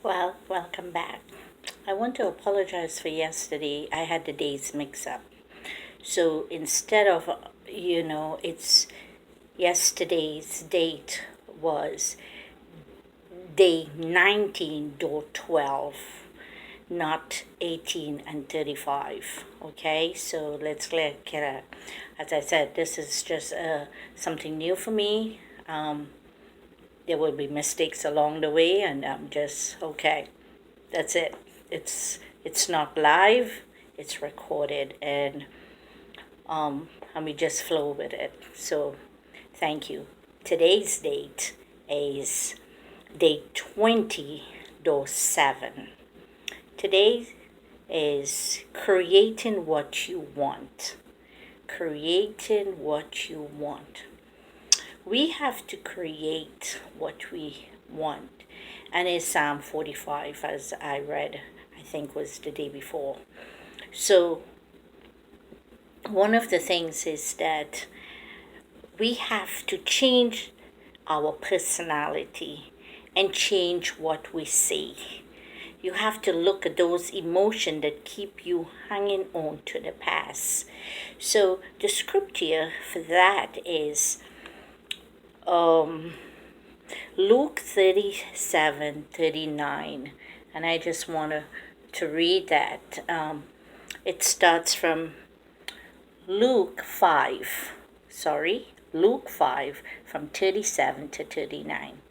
Well, welcome back. I want to apologize for yesterday. I had the days mix up. So instead of, it's yesterday's date was day 19.12, not 18 and 35. Okay, so let's get a, as I said, this is just something new for me. There will be mistakes along the way, and I'm just okay. That's it. It's not live. It's recorded, and we just flow with it. So, thank you. Today's date is day 20.7. Today is creating what you want. Creating what you want. We have to create what we want. And it's Psalm 45, as I read, I think was the day before. So, one of the things is that we have to change our personality and change what we say. You have to look at those emotions that keep you hanging on to the past. So, the scripture for that is Luke 37:39, and I just want to read that. It starts from Luke 5, Luke 5 from 37 to 39.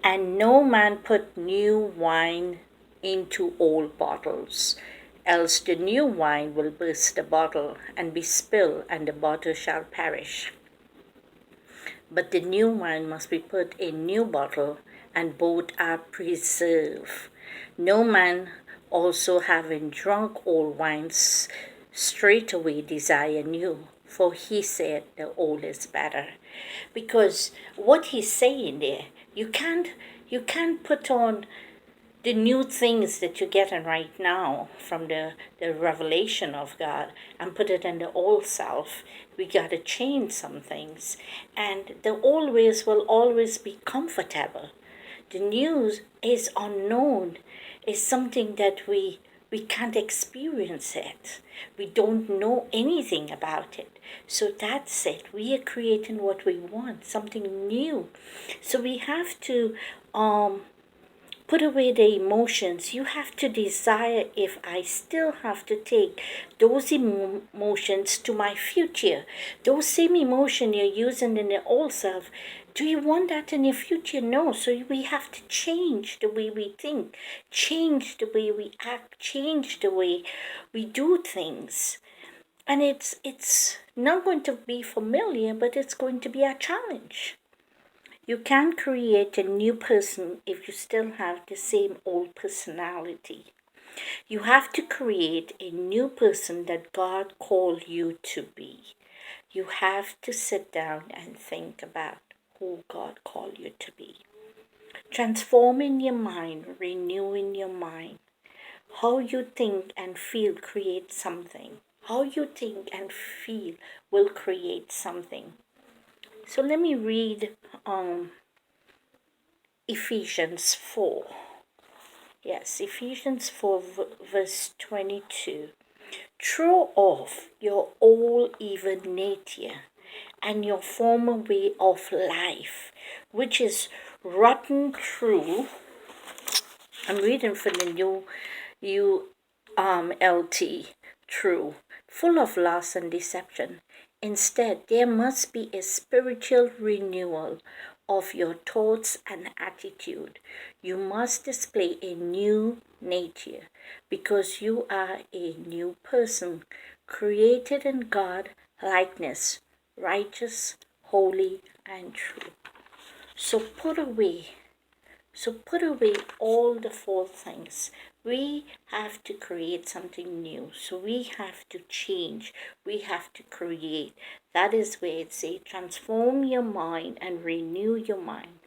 And no man put new wine into old bottles, else the new wine will burst the bottle and be spilled, and the bottle shall perish. But the new wine must be put in new bottle, and both are preserved. No man also having drunk old wines straightway desire new, for he said the old is better. Because what he's saying there, you can't put on the new things that you're getting right now from the revelation of God and put it in the old self. We got to change some things. And the old ways will always be comfortable. The new is unknown, is something that we can't experience it. We don't know anything about it. So that's it. We are creating what we want, something new. So we have to put away the emotions. You have to desire if I still have to take those emotions to my future. Those same emotion you're using in the old self, do you want that in your future? No. So we have to change the way we think, change the way we act, change the way we do things. And it's not going to be familiar, but it's going to be a challenge. You can't create a new person if you still have the same old personality. You have to create a new person that God called you to be. You have to sit down and think about who God called you to be. Transforming your mind, renewing your mind. How you think and feel creates something. How you think and feel will create something. So let me read Ephesians 4. Yes, Ephesians 4, verse 22. Throw off your old evil nature and your former way of life, which is rotten through. I'm reading from the new LT, true, full of loss and deception. Instead, there must be a spiritual renewal of your thoughts and attitude. You must display a new nature because you are a new person created in God likeness, righteous, holy, and true. So put away all the false things. We have to create something new. So we have to change. We have to create. That is where it says transform your mind and renew your mind.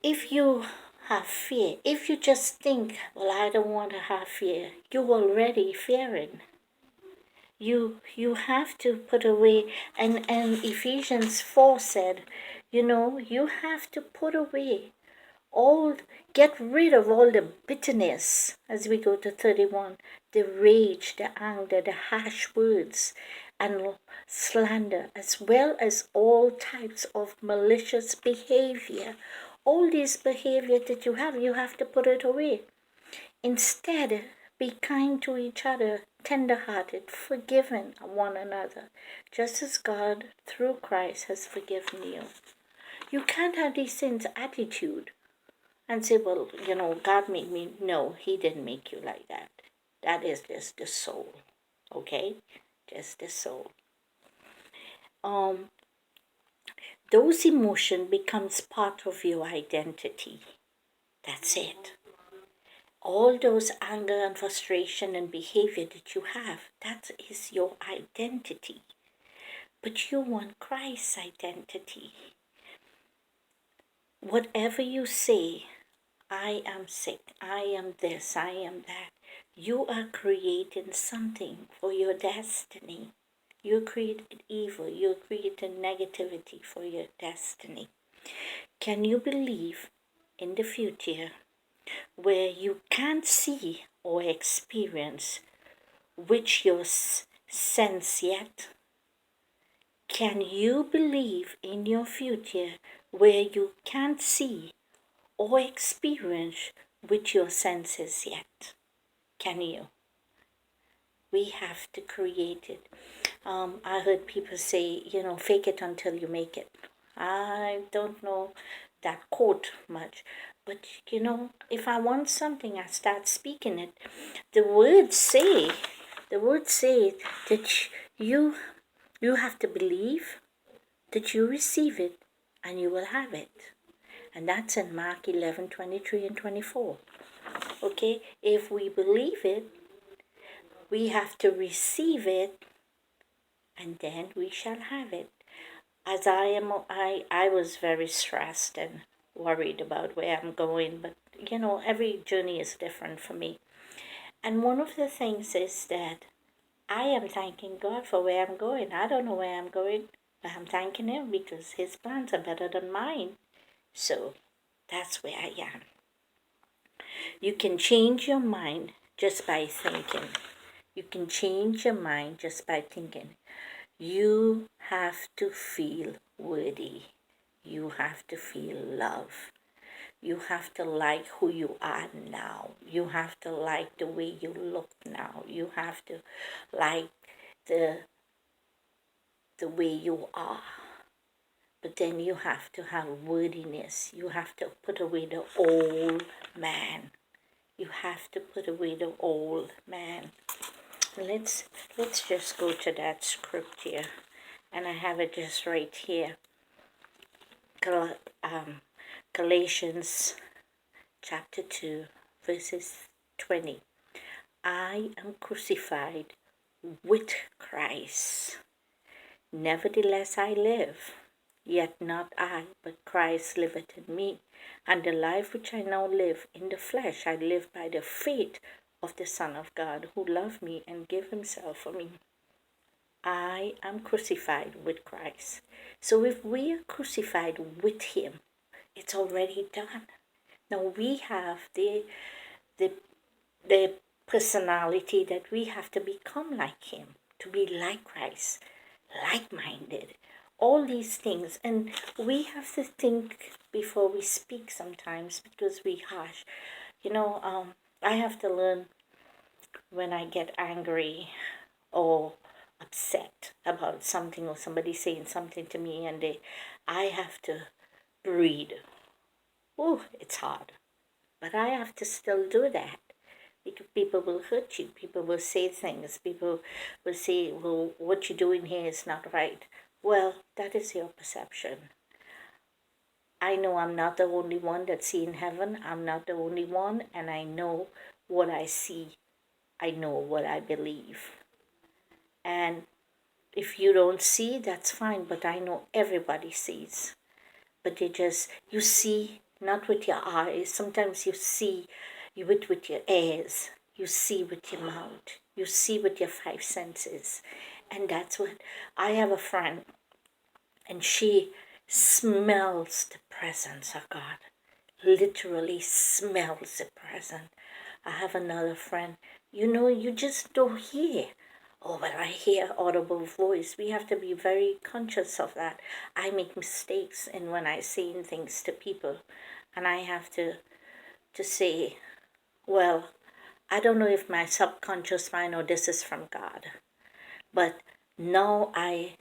If you have fear, if you just think, well, I don't want to have fear, you're already fearing. You have to put away, and Ephesians 4 said, you have to put away all get rid of all the bitterness as we go to 31, the rage, the anger, the harsh words, and slander, as well as all types of malicious behavior. All this behavior that you have to put it away. Instead, be kind to each other, tender-hearted, forgiving one another, just as God, through Christ, has forgiven you. You can't have these things attitude and say, well, God made me. No, He didn't make you like that. That is just the soul, okay? Just the soul. Those emotion becomes part of your identity. That's it. All those anger and frustration and behavior that you have, that is your identity. But you want Christ's identity. Whatever you say, I am sick, I am this, I am that. You are creating something for your destiny. You created evil, you created negativity for your destiny. Can you believe in the future where you can't see or experience which you sense yet? Can you believe in your future where you can't see or experience with your senses yet? Can you? We have to create it. I heard people say, fake it until you make it. I don't know that quote much, but if I want something, I start speaking it. The words say that you have to believe that you receive it and you will have it. And that's in Mark 11:23 and 24. Okay, if we believe it, we have to receive it, and then we shall have it. As I was very stressed and worried about where I'm going, but every journey is different for me. And one of the things is that I am thanking God for where I'm going. I don't know where I'm going, but I'm thanking Him because His plans are better than mine. So that's where I am. You can change your mind just by thinking. You can change your mind just by thinking. You have to feel worthy. You have to feel love. You have to like who you are now. You have to like the way you look now. You have to like the way you are. But then you have to have worthiness. You have to put away the old man. You have to put away the old man. Let's just go to that script here, and I have it just right here. Galatians chapter 2, verses 20. I am crucified with Christ. Nevertheless I live, yet not I, but Christ liveth in me. And the life which I now live in the flesh, I live by the faith of the Son of God, who loved me and gave Himself for me. I am crucified with Christ. So if we are crucified with Him, it's already done. Now we have the personality that we have to become like Him, to be like Christ, like-minded, all these things. And we have to think before we speak sometimes because we harsh. I have to learn when I get angry or upset about something or somebody saying something to me, and I have to breathe. Oh, it's hard, but I have to still do that because people will hurt you. People will say things. People will say, well, what you're doing here is not right. Well, that is your perception. I know I'm not the only one that's seeing heaven. I'm not the only one, and I know what I see. I know what I believe. And if you don't see, that's fine, but I know everybody sees. But you see not with your eyes. Sometimes you see with your ears. You see with your mouth. You see with your five senses. And that's what, I have a friend, and she smells the presence of God. literally smells the present. I have another friend, you just don't hear. Oh, but I hear audible voice. We have to be very conscious of that. I make mistakes and when I say things to people, and I have to say, well, I don't know if my subconscious mind or this is from God, but now I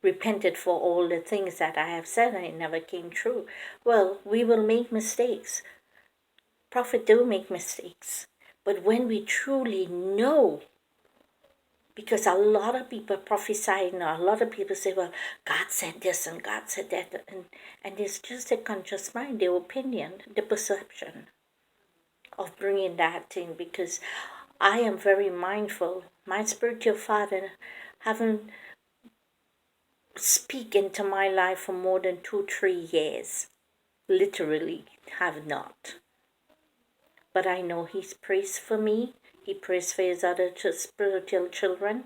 repented for all the things that I have said and it never came true. Well, we will make mistakes. Prophet do make mistakes. But when we truly know, because a lot of people prophesy now, a lot of people say, well, God said this and God said that, and it's just a conscious mind, their opinion, the perception of bringing that in, because I am very mindful. My spiritual father haven't speak into my life for more than 2-3 years. Literally have not. But I know he's prays for me. He prays for his other spiritual children.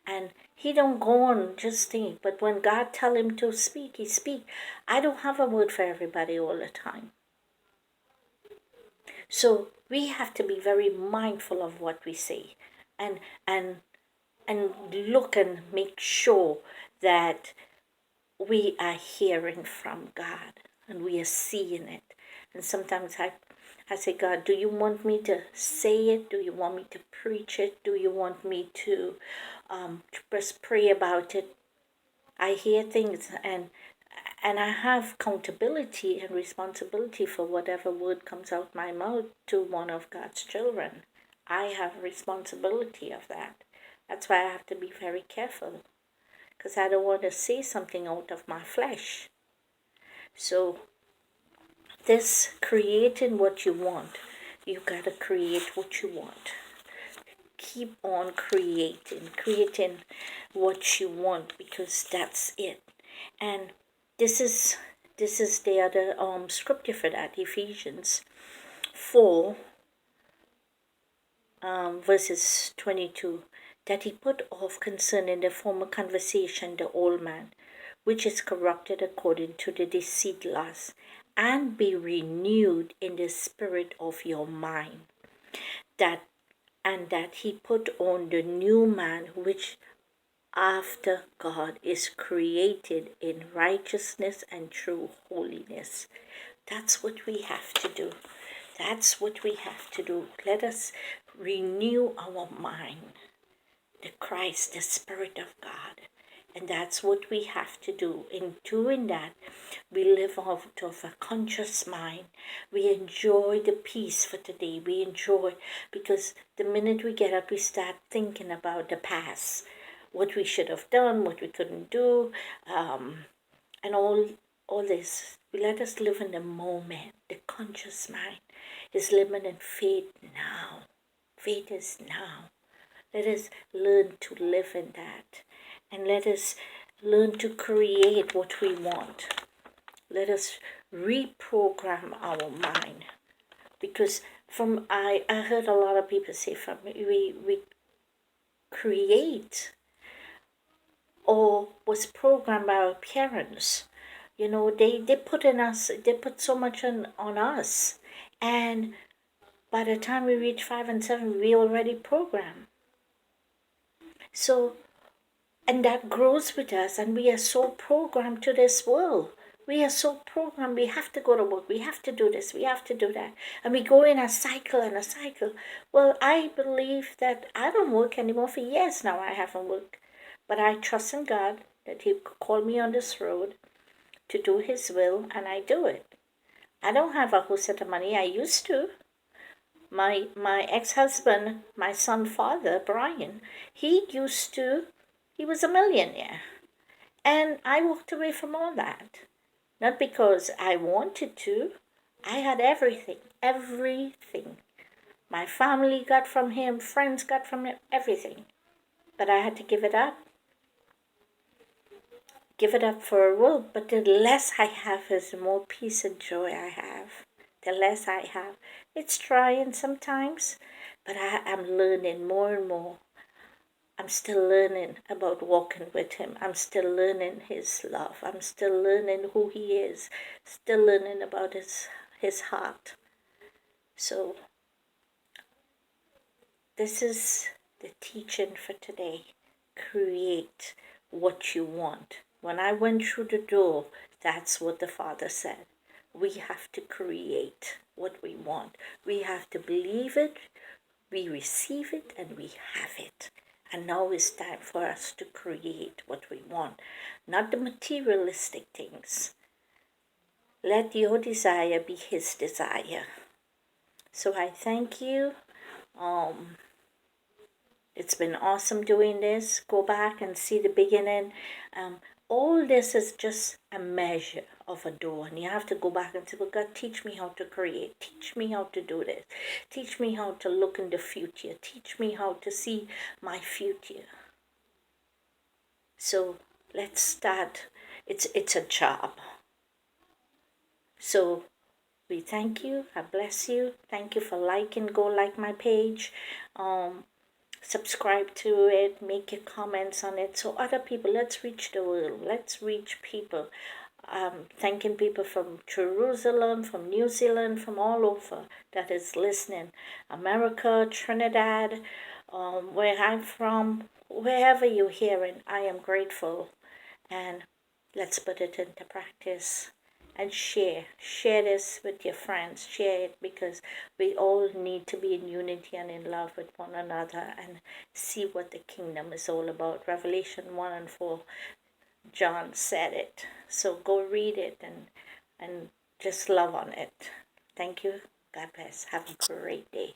And he don't go on just think. But when God tell him to speak, he speak. I don't have a word for everybody all the time. So we have to be very mindful of what we say. And and and look and make sure that we are hearing from God and we are seeing it. And sometimes I say, God, do you want me to say it? Do you want me to preach it? Do you want me to just pray about it? I hear things and I have accountability and responsibility for whatever word comes out my mouth to one of God's children. I have responsibility of that. That's why I have to be very careful, because I don't want to say something out of my flesh. So this creating what you want, you gotta create what you want. Keep on creating what you want, because that's it. And this is the other scripture for that, Ephesians 4 verses 22, that he put off concerning the former conversation the old man, which is corrupted according to the deceit lust, and be renewed in the spirit of your mind, that he put on the new man, which after God is created in righteousness and true holiness. That's what we have to do. That's what we have to do. Let us renew our mind, the Christ, the Spirit of God. And that's what we have to do. In doing that, we live out of a conscious mind. We enjoy the peace for today. We enjoy, because the minute we get up, we start thinking about the past, what we should have done, what we couldn't do, and all this. We let us live in the moment. The conscious mind is living in faith now. Faith is now. Let us learn to live in that. And let us learn to create what we want. Let us reprogram our mind. Because I heard a lot of people say we create or was programmed by our parents. They put in us, they put so much on us. And by the time we reach 5 and 7, we already programmed. So, and that grows with us, and we are so programmed to this world. We are so programmed, we have to go to work, we have to do this, we have to do that. And we go in a cycle and a cycle. Well, I believe that I don't work anymore. For years now I haven't worked. But I trust in God that he called me on this road to do his will, and I do it. I don't have a whole set of money. I used to. My ex-husband, my son's father, Brian, he was a millionaire. And I walked away from all that. Not because I wanted to. I had everything. Everything. My family got from him, friends got from him, everything. But I had to give it up. Give it up for a world. But the less I have is the more peace and joy I have. The less I have. It's trying sometimes, but I am learning more and more. I'm still learning about walking with him. I'm still learning his love. I'm still learning who he is. Still learning about his heart. So this is the teaching for today. Create what you want. When I went through the door, that's what the Father said. We have to create what we want. We have to believe it, we receive it, and we have it. And now it's time for us to create what we want, not the materialistic things. Let your desire be his desire. So I thank you. It's been awesome doing this. Go back and see the beginning. All this is just a measure of a door. And you have to go back and say, well, God, teach me how to create. Teach me how to do this. Teach me how to look in the future. Teach me how to see my future. So let's start. It's a job. So we thank you. I bless you. Thank you for liking. Go like my page. Subscribe to it, make your comments on it, so other people, let's reach the world, let's reach people. Thanking people from Jerusalem, from New Zealand, from all over that is listening. America, Trinidad, where I'm from, wherever you're hearing, I am grateful. And let's put it into practice. And share this with your friends, share it, because we all need to be in unity and in love with one another and see what the kingdom is all about. Revelation 1 and 4, John said it. So go read it and just love on it. Thank you. God bless. Have a great day.